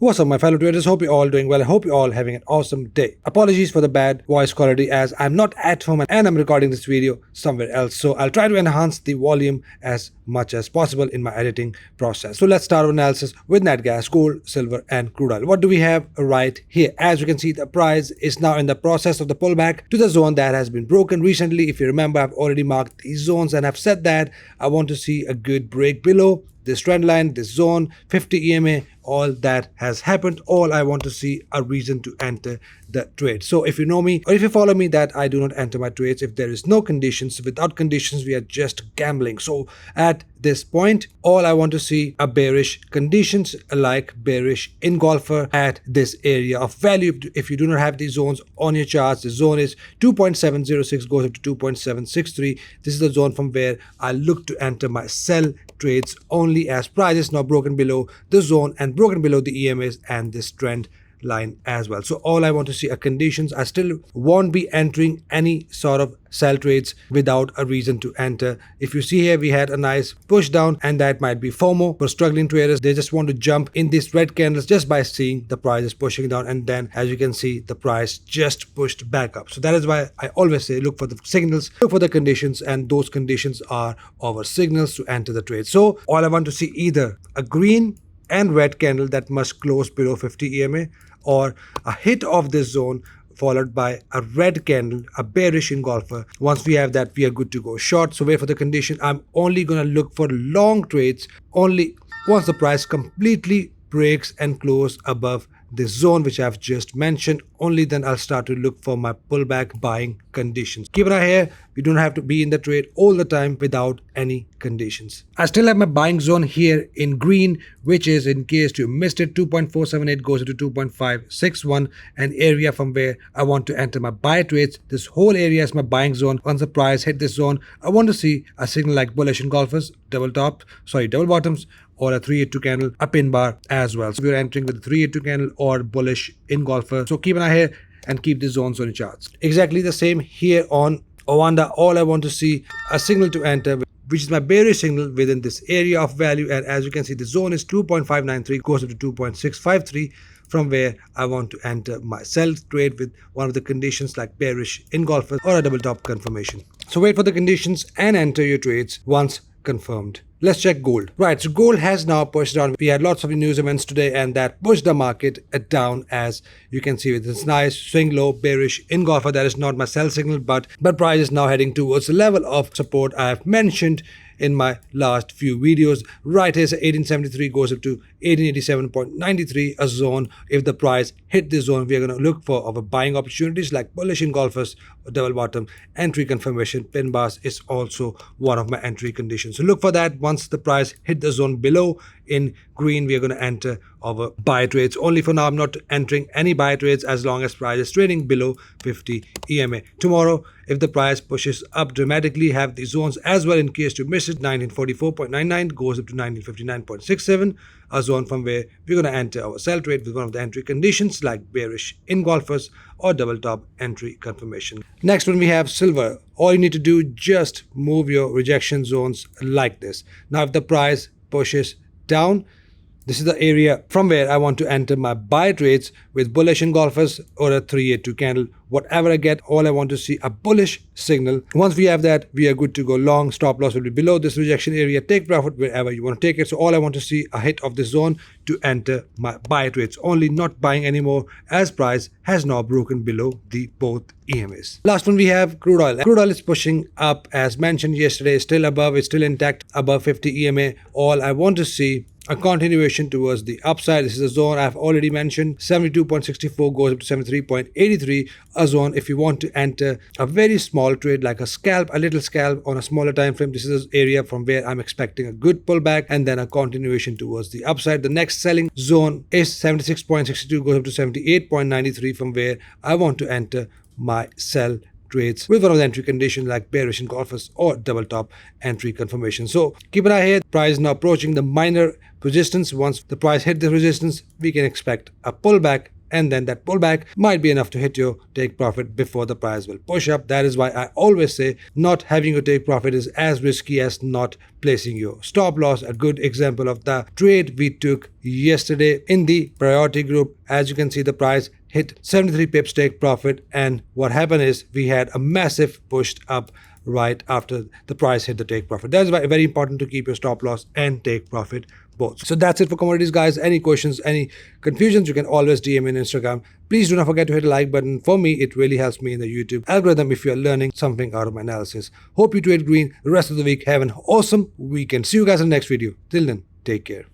What's up, my fellow traders? Hope you're all doing well. I hope you're all having an awesome day. Apologies for the bad voice quality as I'm not at home and I'm recording this video somewhere else. So I'll try to enhance the volume as much as possible in my editing process. So let's start our analysis with nat gas, gold, silver and crude oil. What do we have right here? As you can see, the price is now in the process of the pullback to the zone that has been broken recently. If you remember, I've already marked these zones and I've said that I want to see a good break below this trend line, this zone, 50 EMA, all that has happened. All I want to see a reason to enter the trade. So if you know me or if you follow me that I do not enter my trades if there is no conditions. Without conditions, we are just gambling. So at this point, all I want to see are bearish conditions like bearish engulfer at this area of value. If you do not have these zones on your charts, the zone is 2.706 goes up to 2.763. This is the zone from where I look to enter my sell trades only as price is now broken below the zone and broken below the EMAs and this trend line as well. So all I want to see are conditions. I still won't be entering any sort of sell trades without a reason to enter. If you see here, we had a nice push down and that might be FOMO for struggling traders. They just want to jump in these red candles just by seeing the price is pushing down, and then as you can see, the price just pushed back up. So that is why I always say look for the signals, look for the conditions, and those conditions are our signals to enter the trade. So all I want to see either a green and red candle that must close below 50 EMA, or a hit of this zone followed by a red candle, a bearish engulfer. Once we have that, we are good to go short. So wait for the condition. I'm only going to look for long trades only once the price completely breaks and close above this zone which I've just mentioned. Only then I'll start to look for my pullback buying conditions. Keep an eye here. You don't have to be in the trade all the time without any conditions. I still have my buying zone here in green, which is, in case you missed it, 2.478 goes into 2.561, an area from where I want to enter my buy trades. This whole area is my buying zone. Once the price hit this zone, I want to see a signal like bullish engulfers, double bottoms, or a 382 candle, a pin bar as well. So we're entering with a 382 candle or bullish engulfer. So keep an eye here and keep the zones on the charts. Exactly the same here on Owanda. All I want to see a signal to enter, which is my bearish signal within this area of value. And as you can see, the zone is 2.593 goes up to 2.653, from where I want to enter my sell trade with one of the conditions like bearish engulfer or a double top confirmation. So wait for the conditions and enter your trades once confirmed. Let's check gold. Right, so gold has now pushed down. We had lots of news events today and that pushed the market down, as you can see with this nice swing low bearish engulfer. That is not my sell signal, but price is now heading towards the level of support I have mentioned in my last few videos. Right here, so 1873 goes up to 1887.93, a zone. If the price hit this zone, we are going to look for our buying opportunities like bullish engulfers, double bottom, entry confirmation, pin bars is also one of my entry conditions. So look for that. Once the price hit the zone below in green, we are going to enter our buy trades. Only for now, I'm not entering any buy trades as long as price is trading below 50 EMA. Tomorrow, if the price pushes up dramatically, have the zones as well in case you miss it. 1944.99 goes up to 1959.67, a zone from where we're going to enter our sell trade with one of the entry conditions like bearish engulfers or double top entry confirmation. Next one, we have silver. All you need to do, just move your rejection zones like this. Now if the price pushes down, this is the area from where I want to enter my buy trades with bullish engulfers or a 382 candle. Whatever I get, all I want to see a bullish signal. Once we have that, we are good to go long. Stop loss will be below this rejection area. Take profit wherever you want to take it. So all I want to see a hit of this zone to enter my buy trades. Only not buying anymore as price has now broken below the both EMAs. Last one, we have crude oil. Crude oil is pushing up as mentioned yesterday, still above, it's still intact above 50 EMA. All I want to see a continuation towards the upside. This is a zone I've already mentioned. 72.64 goes up to 73.83, a zone if you want to enter a very small trade like a scalp, a little scalp on a smaller time frame. This is an area from where I'm expecting a good pullback and then a continuation towards the upside. The next selling zone is 76.62 goes up to 78.93, from where I want to enter my sell trades with one of the entry conditions like bearish engulfers or double top entry confirmation. So keep an eye here. Price is now approaching the minor resistance. Once the price hit the resistance, we can expect a pullback and then that pullback might be enough to hit your take profit before the price will push up. That is why I always say not having your take profit is as risky as not placing your stop loss. A good example of the trade we took yesterday in the priority group. As you can see, the price hit 73 pips take profit, and what happened is we had a massive push up right after the price hit the take profit. That's why very important to keep your stop loss and take profit both. So that's it for commodities, guys. Any questions, any confusions, you can always DM in Instagram. Please do not forget to hit the like button. For me, it really helps me in the YouTube algorithm if you're learning something out of my analysis. Hope you trade green the rest of the week. Have an awesome weekend. See you guys in the next video. Till then, take care.